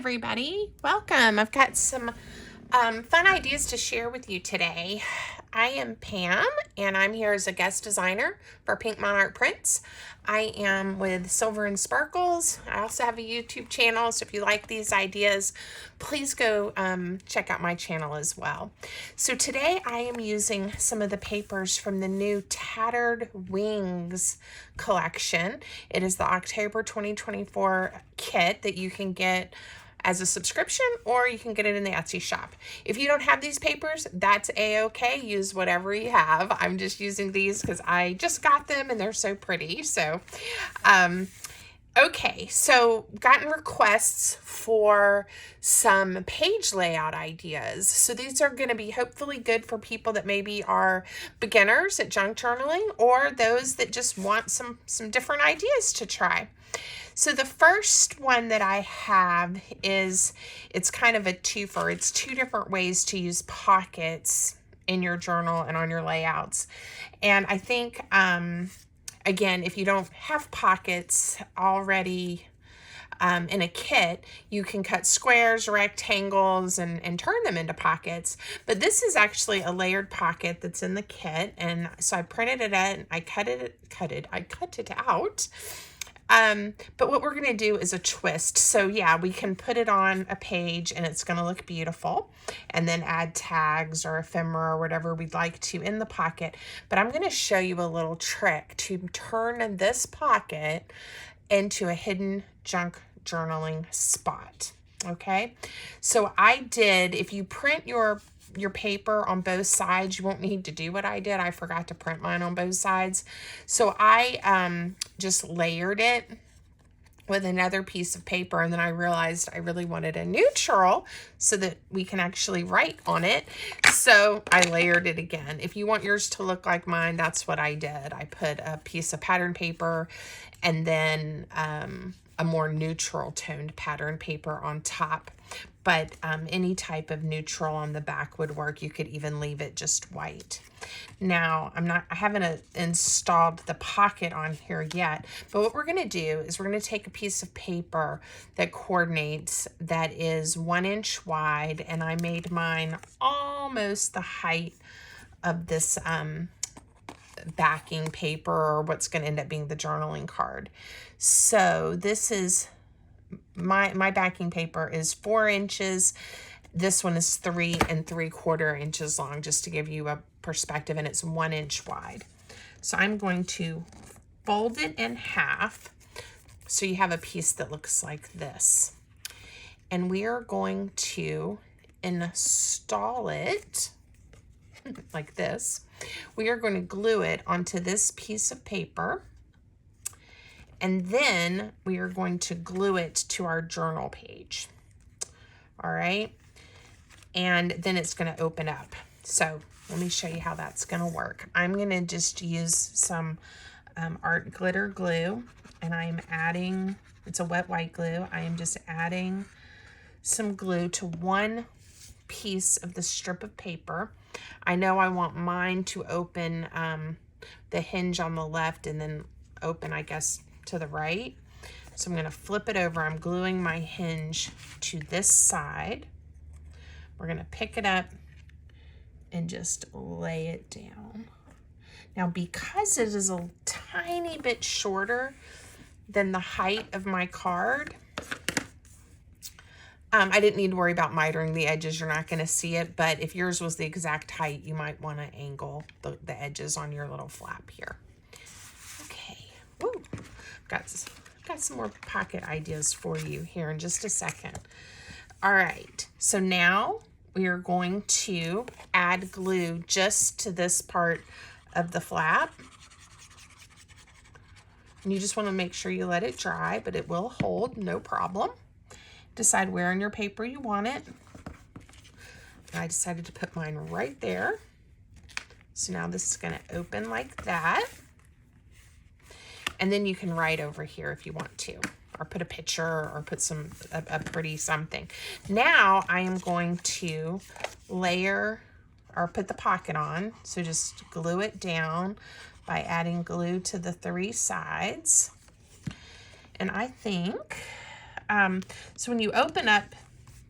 everybody. Welcome. I've got some fun ideas to share with you today. I am Pam, and I'm here as a guest designer for Pink Monarch Prints. I am with Silver and Sparkles. I also have a YouTube channel, so if you like these ideas, please go check out my channel as well. So today I am using some of the papers from the new Tattered Wings collection. It is the October 2024 kit that you can get as a subscription, or you can get it in the Etsy shop. If you don't have these papers, that's a-okay. Use whatever you have. I'm just using these because I just got them and they're so pretty. So, okay, so gotten requests for some page layout ideas. So these are going to be hopefully good for people that maybe are beginners at junk journaling, or those that just want some different ideas to try. So the first one that I have is, it's kind of a twofer. It's two different ways to use pockets in your journal and on your layouts. And I think, again, if you don't have pockets already in a kit, you can cut squares, rectangles, and turn them into pockets. But this is actually a layered pocket that's in the kit. And so I printed it out and I cut it out. But what we're going to do is a twist. So yeah, we can put it on a page and it's going to look beautiful, and then add tags or ephemera or whatever we'd like to in the pocket. But I'm going to show you a little trick to turn this pocket into a hidden junk journaling spot. Okay. So I did, if you print your paper on both sides, you won't need to do what I did. I forgot to print mine on both sides. So I just layered it with another piece of paper, and then I realized I really wanted a neutral so that we can actually write on it. So I layered it again. If you want yours to look like mine, that's what I did. I put a piece of pattern paper and then a more neutral toned pattern paper on top. But any type of neutral on the back would work. You could even leave it just white. Now, I haven't installed the pocket on here yet, but what we're gonna do is we're gonna take a piece of paper that coordinates, that is 1 inch wide, and I made mine almost the height of this backing paper, or what's gonna end up being the journaling card. So this is, my backing paper is 4 inches. This one is 3 3/4 inches long, just to give you a perspective, and it's 1 inch wide. So I'm going to fold it in half so you have a piece that looks like this. And we are going to install it like this. We are going to glue it onto this piece of paper, and then we are going to glue it to our journal page. All right. And then it's going to open up. So let me show you how that's going to work. I'm going to just use some art glitter glue, and I'm adding, it's a wet white glue. I am just adding some glue to one piece of the strip of paper. I know I want mine to open the hinge on the left and then open, I guess, to the right. So I'm going to flip it over. I'm gluing my hinge to this side. We're going to pick it up and just lay it down. Now, because it is a tiny bit shorter than the height of my card, I didn't need to worry about mitering the edges. You're not going to see it, but if yours was the exact height, you might want to angle the edges on your little flap here. Okay. Woo. Got some more pocket ideas for you here in just a second. All right, so now we are going to add glue just to this part of the flap. And you just want to make sure you let it dry, but it will hold, no problem. Decide where on your paper you want it. And I decided to put mine right there. So now this is going to open like that. And then you can write over here if you want to, or put a picture, or put a pretty something. Now I am going to layer, or put the pocket on. So just glue it down by adding glue to the 3 sides. And I think So when you open up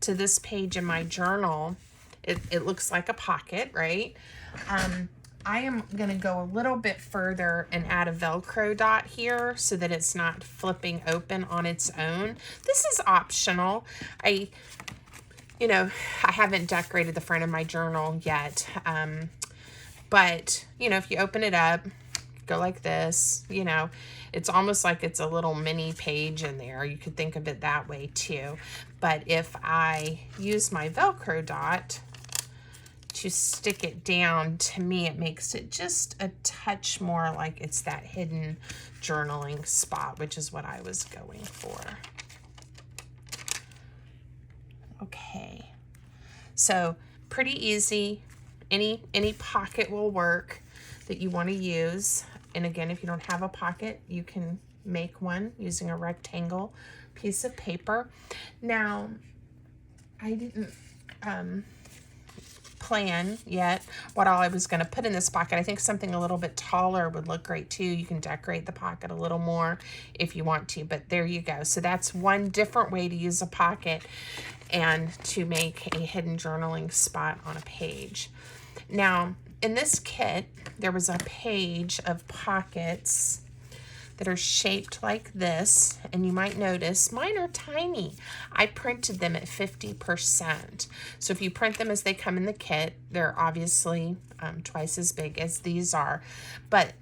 to this page in my journal, it looks like a pocket, right? I am going to go a little bit further and add a Velcro dot here so that it's not flipping open on its own. This is optional. I haven't decorated the front of my journal yet. But, if you open it up, go like this, it's almost like it's a little mini page in there. You could think of it that way too. But if I use my Velcro dot to stick it down, to me it makes it just a touch more like it's that hidden journaling spot, which is what I was going for. Okay, so pretty easy. Any pocket will work that you want to use. And again, if you don't have a pocket, you can make one using a rectangle piece of paper. Now, I didn't plan yet what all I was going to put in this pocket. I think something a little bit taller would look great too. You can decorate the pocket a little more if you want to, but there you go. So that's one different way to use a pocket and to make a hidden journaling spot on a page. Now, in this kit, there was a page of pockets that are shaped like this, and you might notice mine are tiny. I printed them at 50%. So if you print them as they come in the kit, they're obviously twice as big as these are. But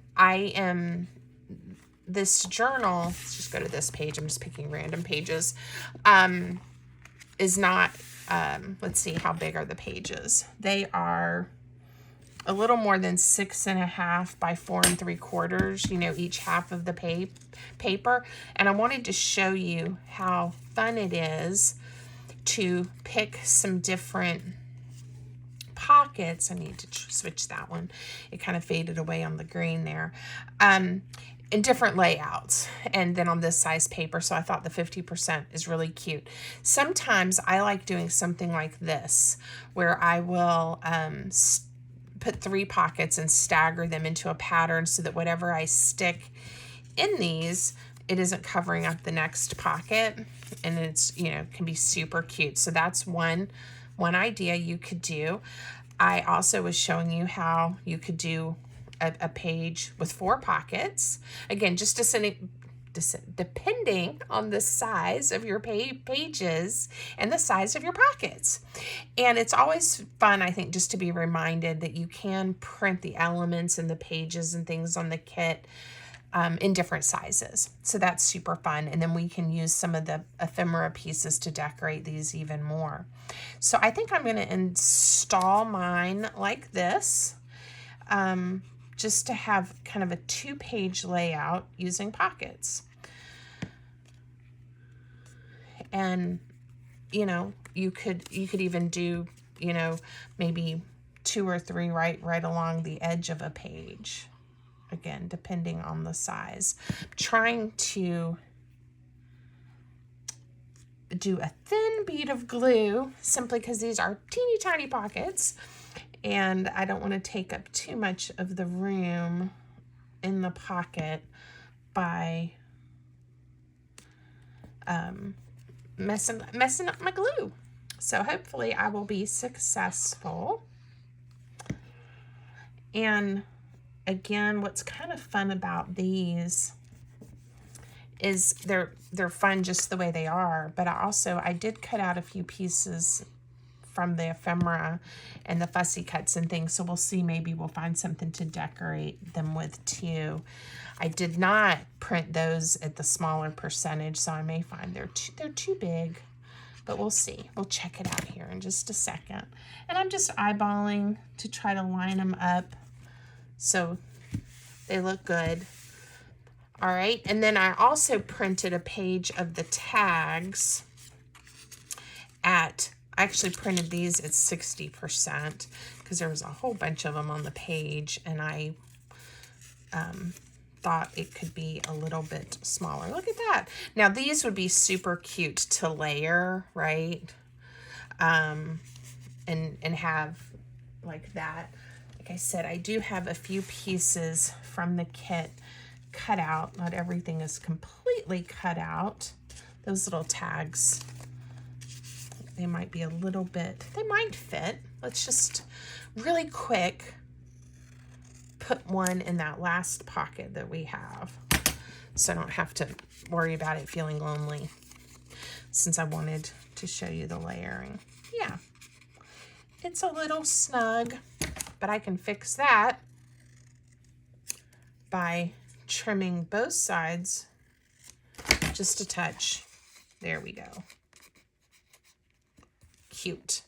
this journal, let's just go to this page, I'm just picking random pages, is not, let's see, how big are the pages? They are a little more than 6.5 by 4 3/4, each half of the paper. And I wanted to show you how fun it is to pick some different pockets. I need to switch that one. It kind of faded away on the green there. In different layouts, and then on this size paper. So I thought the 50% is really cute. Sometimes I like doing something like this, where I will put 3 pockets and stagger them into a pattern so that whatever I stick in these, it isn't covering up the next pocket, and it's, can be super cute. So that's one idea you could do. I also was showing you how you could do a page with 4 pockets. Again, just depending on the size of your pages and the size of your pockets. And it's always fun, I think, just to be reminded that you can print the elements and the pages and things on the kit in different sizes. So that's super fun. And then we can use some of the ephemera pieces to decorate these even more. So I think I'm going to install mine like this, just to have kind of a 2-page layout using pockets. And, you could even do, maybe 2 or 3 right along the edge of a page. Again, depending on the size. I'm trying to do a thin bead of glue simply because these are teeny tiny pockets, and I don't want to take up too much of the room in the pocket by messing up my glue. So hopefully I will be successful. And again, what's kind of fun about these is they're fun just the way they are, but I did cut out a few pieces from the ephemera and the fussy cuts and things, so we'll see, maybe we'll find something to decorate them with too. I did not print those at the smaller percentage, so I may find they're too big, but we'll see. We'll check it out here in just a second. And I'm just eyeballing to try to line them up so they look good. All right, and then I also printed a page of the tags I actually printed these at 60% because there was a whole bunch of them on the page, and I thought it could be a little bit smaller. Look at that. Now these would be super cute to layer, right? And have like that. Like I said, I do have a few pieces from the kit cut out. Not everything is completely cut out, those little tags, they might be a little bit, they might fit. Let's just really quick put one in that last pocket that we have, so I don't have to worry about it feeling lonely, since I wanted to show you the layering. Yeah, it's a little snug, but I can fix that by trimming both sides just a touch. There we go. Cute.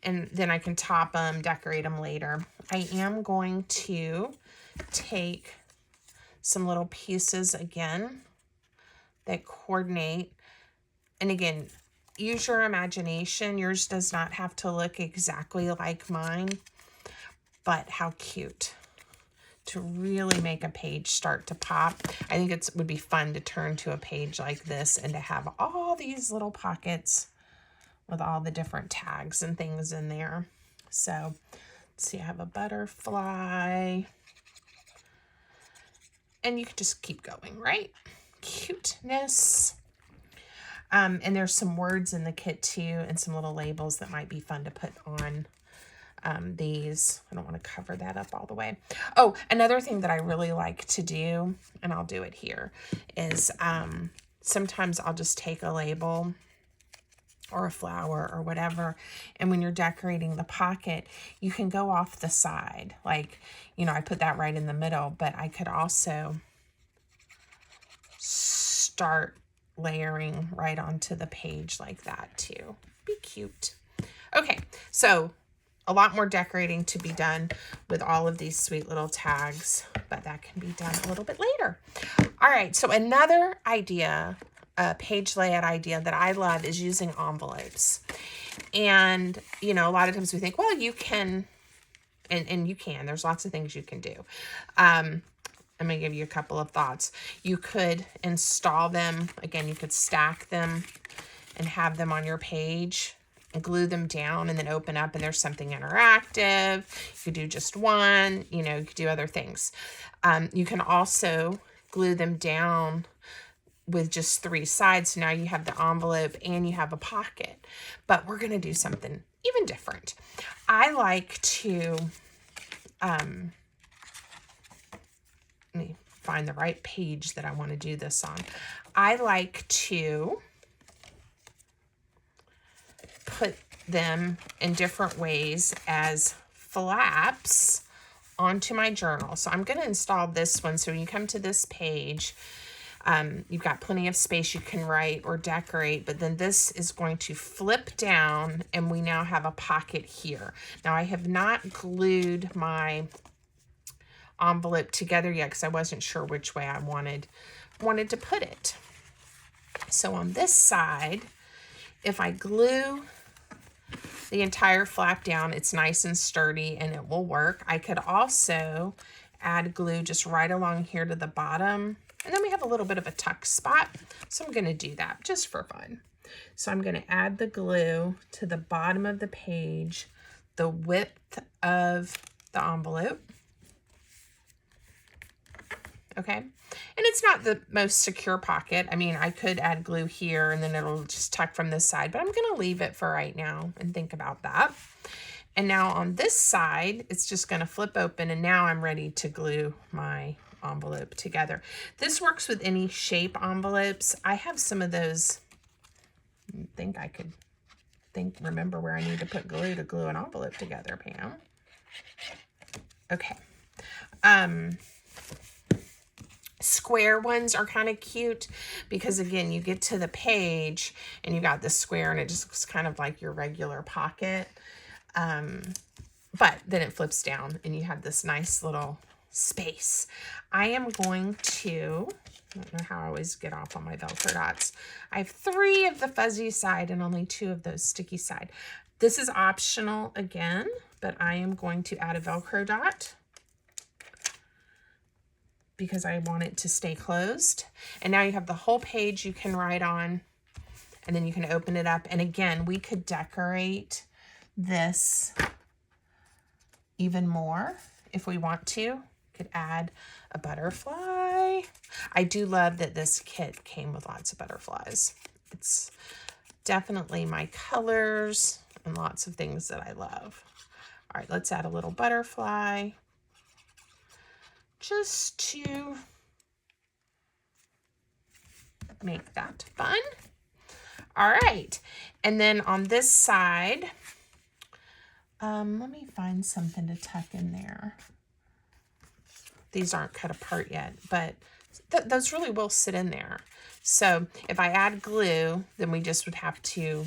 And then I can top them, decorate them later. I am going to take some little pieces again that coordinate. And again, use your imagination. Yours does not have to look exactly like mine, but how cute to really make a page start to pop. I think it would be fun to turn to a page like this and to have all these little pockets with all the different tags and things in there. So let's see, I have a butterfly, and you can just keep going, right? Cuteness. And there's some words in the kit too, and some little labels that might be fun to put on these. I don't want to cover that up all the way. Oh, another thing that I really like to do, and I'll do it here, is sometimes I'll just take a label or a flower or whatever, and when you're decorating the pocket, you can go off the side. Like, you know, I put that right in the middle, but I could also start layering right onto the page like that too. Be cute. Okay, so a lot more decorating to be done with all of these sweet little tags, but that can be done a little bit later. All right, so another idea, a page layout idea that I love is using envelopes. And, you know, a lot of times we think, well, you can, and you can, there's lots of things you can do. I'm going to give you a couple of thoughts. You could install them. Again, you could stack them and have them on your page and glue them down and then open up and there's something interactive. You could do just one, you know, you could do other things. You can also glue them down with just 3 sides. So now you have the envelope and you have a pocket, but we're going to do something even different. I like to, let me find the right page that I want to do this on. I like to put them in different ways as flaps onto my journal. So I'm going to install this one. So when you come to this page, you've got plenty of space you can write or decorate, but then this is going to flip down and we now have a pocket here. Now I have not glued my envelope together yet because I wasn't sure which way I wanted to put it. So on this side, if I glue the entire flap down, it's nice and sturdy and it will work. I could also add glue just right along here to the bottom. And then we have a little bit of a tuck spot. So I'm going to do that just for fun. So I'm going to add the glue to the bottom of the page, the width of the envelope. Okay. And it's not the most secure pocket. I mean, I could add glue here and then it'll just tuck from this side, but I'm going to leave it for right now and think about that. And now on this side, it's just going to flip open and now I'm ready to glue my envelope together. This works with any shape envelopes. I have some of those. I think I could remember where I need to put glue to glue an envelope together, Pam. Okay. Square ones are kind of cute because again, you get to the page and you got the square and it just looks kind of like your regular pocket. But then it flips down and you have this nice little space. I am going to, I don't know how I always get off on my Velcro dots. I have 3 of the fuzzy side and only 2 of those sticky side. This is optional again, but I am going to add a Velcro dot because I want it to stay closed. And now you have the whole page you can write on, and then you can open it up. And again, we could decorate this even more if we want to. Could add a butterfly. I do love that this kit came with lots of butterflies. It's definitely my colors and lots of things that I love. All right, let's add a little butterfly just to make that fun. All right, and then on this side, let me find something to tuck in there. These aren't cut apart yet, but those really will sit in there. So if I add glue, then we just would have to,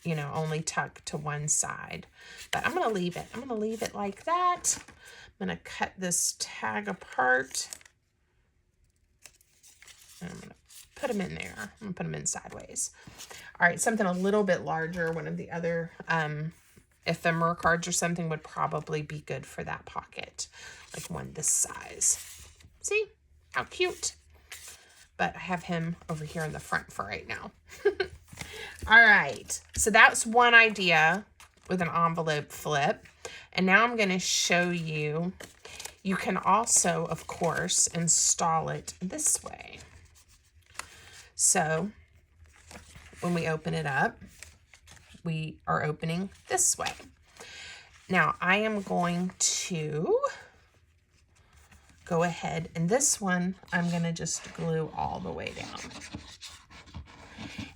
you know, only tuck to one side. But I'm going to leave it. I'm going to leave it like that. I'm going to cut this tag apart. And I'm going to put them in there. I'm going to put them in sideways. All right, something a little bit larger, one of the other ephemera cards or something would probably be good for that pocket. Like one this size. See? How cute. But I have him over here in the front for right now. All right, so that's one idea with an envelope flip. And now I'm going to show you, you can also, of course, install it this way. So when we open it up, we are opening this way. Now I am going to go ahead, and this one I'm going to just glue all the way down.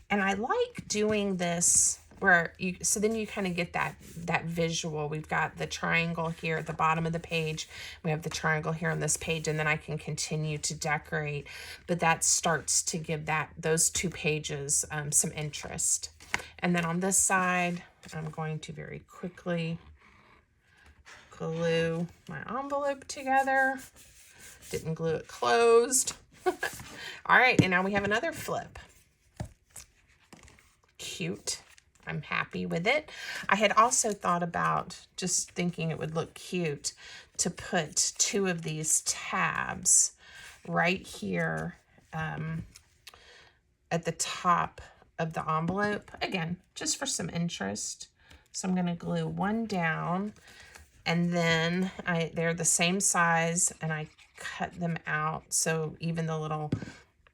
And I like doing this where you, so then you kind of get that visual. We've got the triangle here at the bottom of the page. We have the triangle here on this page, and then I can continue to decorate. But that starts to give those two pages some interest. And then on this side, I'm going to very quickly glue my envelope together. Didn't glue it closed. All right, and now we have another flip. Cute. I'm happy with it. I had also thought about, just thinking it would look cute, to put two of these tabs right here at the top of the envelope. Again, just for some interest. So I'm going to glue one down, and then they're the same size, and I cut them out so even the little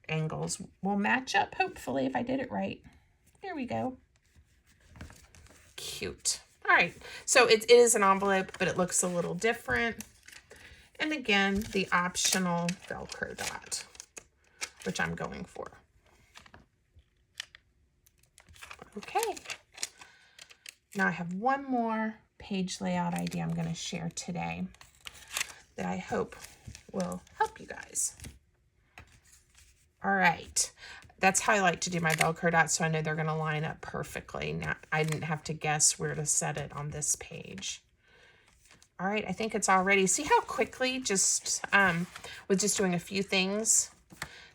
angles will match up, hopefully, if I did it right. There we go. Cute. All right, so it is an envelope, but it looks a little different. And again, the optional Velcro dot, which I'm going for. Okay. Now I have one more page layout idea I'm going to share today that I hope will help you guys. All right. That's how I like to do my Velcro dots, so I know they're going to line up perfectly. Now, I didn't have to guess where to set it on this page. All right, I think it's all ready. See how quickly, just with just doing a few things,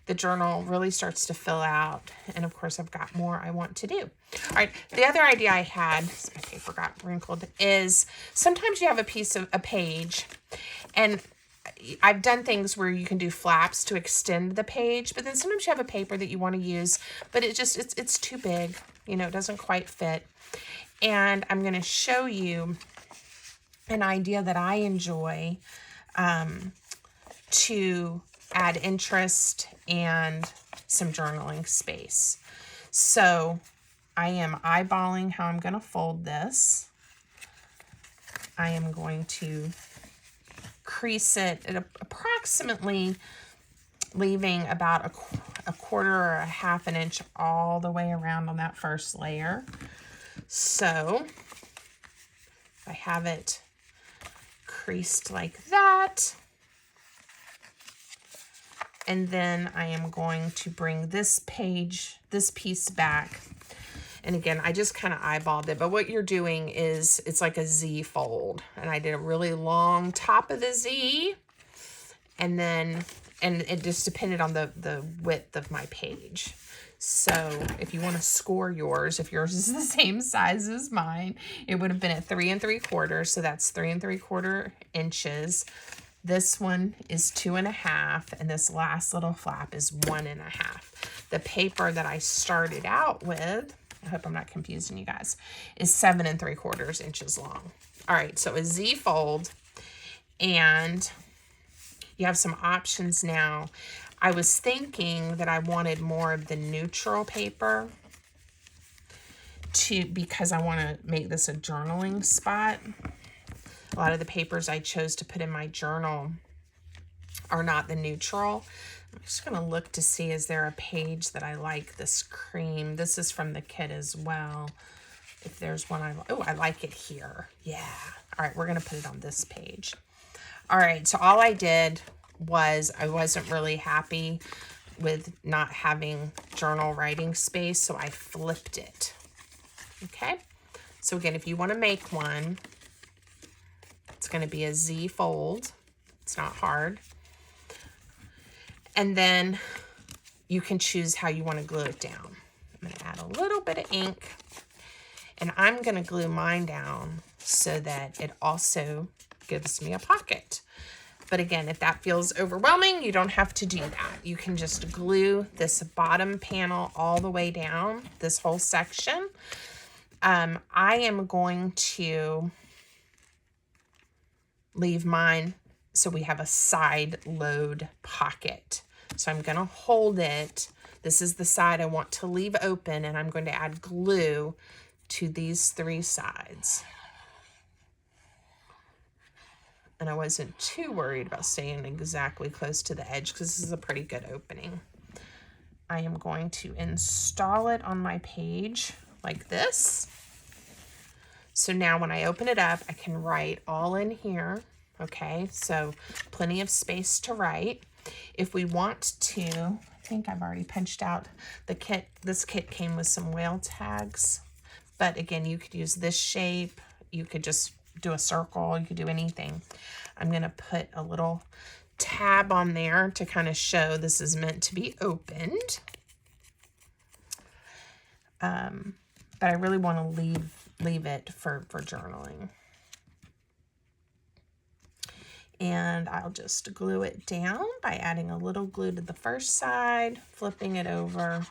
the journal really starts to fill out. And of course, I've got more I want to do. All right, the other idea I had, my paper got wrinkled, is sometimes you have a page, and I've done things where you can do flaps to extend the page, but then sometimes you have a paper that you want to use, but it's too big, you know, it doesn't quite fit. And I'm going to show you an idea that I enjoy to add interest and some journaling space. So I am eyeballing how I'm going to fold this. I am going to crease it at approximately leaving about a quarter or a half an inch all the way around on that first layer. So I have it creased like that. And then I am going to bring this piece back. And again, I just kind of eyeballed it, but what you're doing is it's like a Z fold. And I did a really long top of the Z, and it just depended on the width of my page. So if you want to score yours, if yours is the same size as mine, it would have been at 3 3/4. So that's 3 3/4 inches. This one is 2.5, and this last little flap is 1.5. The paper that I started out with, I hope I'm not confusing you guys, is 7 3/4 inches long. All right, so a Z fold, and you have some options now. I was thinking that I wanted more of the neutral paper because I want to make this a journaling spot. A lot of the papers I chose to put in my journal are not the neutral. I'm just going to look to see, is there a page that I like this cream? This is from the kit as well. If there's one I like it here. Yeah. All right, we're going to put it on this page. All right, so all I did was I wasn't really happy with not having journal writing space, so I flipped it. Okay, so again, if you want to make one, it's going to be a Z fold. It's not hard. And then you can choose how you want to glue it down. I'm going to add a little bit of ink, and I'm going to glue mine down so that it also gives me a pocket. But again, if that feels overwhelming, you don't have to do that. You can just glue this bottom panel all the way down, this whole section. I am going to leave mine so we have a side load pocket. So I'm going to hold it. This is the side I want to leave open, and I'm going to add glue to these 3 sides. And I wasn't too worried about staying exactly close to the edge because this is a pretty good opening. I am going to install it on my page like this. So now when I open it up, I can write all in here. Okay, so plenty of space to write. If we want to, I think I've already punched out the kit. This kit came with some whale tags. But again, you could use this shape. You could just do a circle. You could do anything. I'm going to put a little tab on there to kind of show this is meant to be opened. But I really want to leave it for journaling. And I'll just glue it down by adding a little glue to the first side, flipping it over,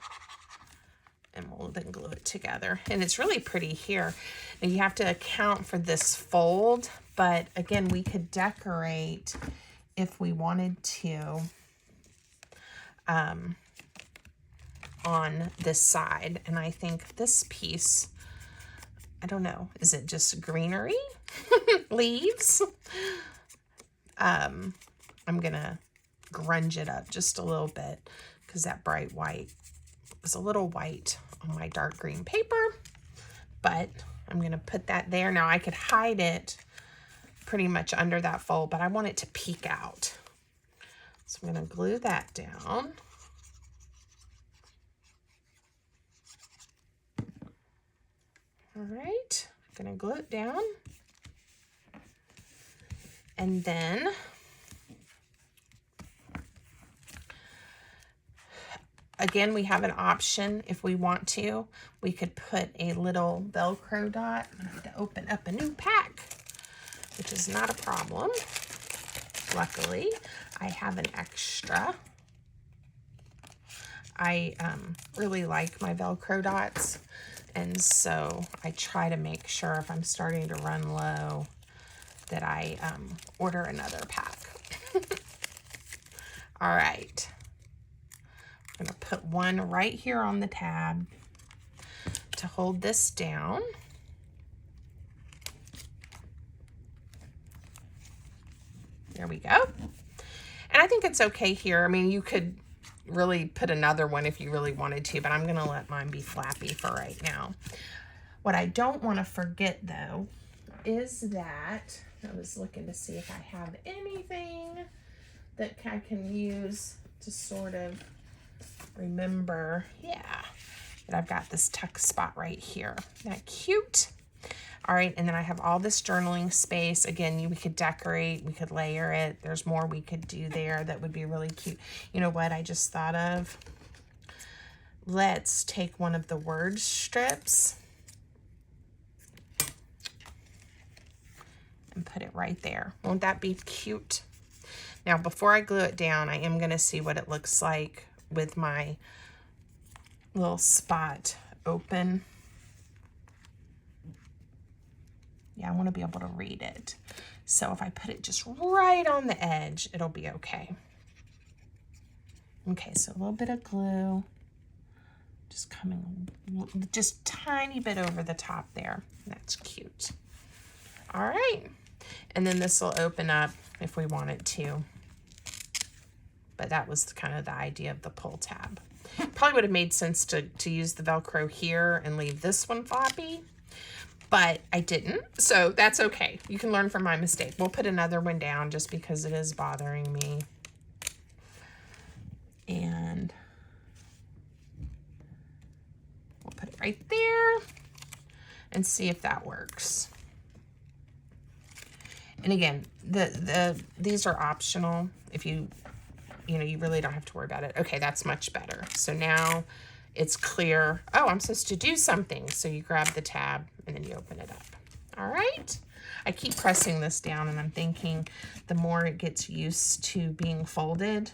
and we'll then glue it together. And it's really pretty here. Now you have to account for this fold, but again, we could decorate if we wanted to on this side. And I think this piece, I don't know, is it just greenery? Leaves? I'm gonna grunge it up just a little bit because that bright white was a little white on my dark green paper, but I'm gonna put that there. Now I could hide it pretty much under that fold, but I want it to peek out. So I'm gonna glue that down. All right, I'm gonna glue it down. And then again, we have an option if we want to. We could put a little Velcro dot. I have to open up a new pack, which is not a problem. Luckily, I have an extra. I really like my Velcro dots, and so I try to make sure if I'm starting to run low that I order another pack. All right. I'm going to put one right here on the tab to hold this down. There we go. And I think it's okay here. I mean, you could really put another one if you really wanted to, but I'm going to let mine be flappy for right now. What I don't want to forget, though, is that I was looking to see if I have anything that I can use to sort of remember, yeah, that I've got this tuck spot right here. Isn't that cute? All right, and then I have all this journaling space. Again, we could decorate, we could layer it. There's more we could do there that would be really cute. You know what I just thought of? Let's take one of the word strips and put it right there. Won't that be cute? Now, before I glue it down, I am going to see what it looks like with my little spot open. Yeah, I want to be able to read it. So if I put it just right on the edge, it'll be okay. Okay, so a little bit of glue. Just coming just tiny bit over the top there. That's cute. All right. And then this will open up if we want it to. But that was kind of the idea of the pull tab. Probably would have made sense to use the Velcro here and leave this one floppy, but I didn't, so that's okay. You can learn from my mistake. We'll put another one down just because it is bothering me. And we'll put it right there and see if that works. And again, these are optional. If you really don't have to worry about it. Okay, that's much better. So now it's clear. Oh, I'm supposed to do something. So you grab the tab and then you open it up. All right. I keep pressing this down and I'm thinking the more it gets used to being folded,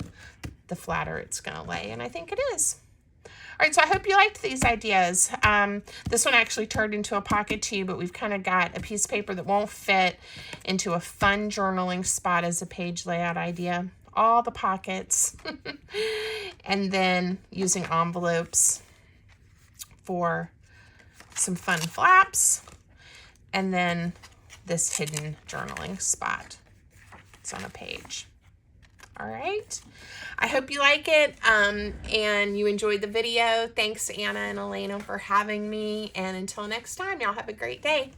the flatter it's going to lay. And I think it is. All right, so I hope you liked these ideas. This one actually turned into a pocket too, but we've kind of got a piece of paper that won't fit into a fun journaling spot as a page layout idea. All the pockets. And then using envelopes for some fun flaps. And then this hidden journaling spot. It's on a page. All right. I hope you like it and you enjoyed the video. Thanks, Anna and Elena, for having me. And until next time, y'all have a great day.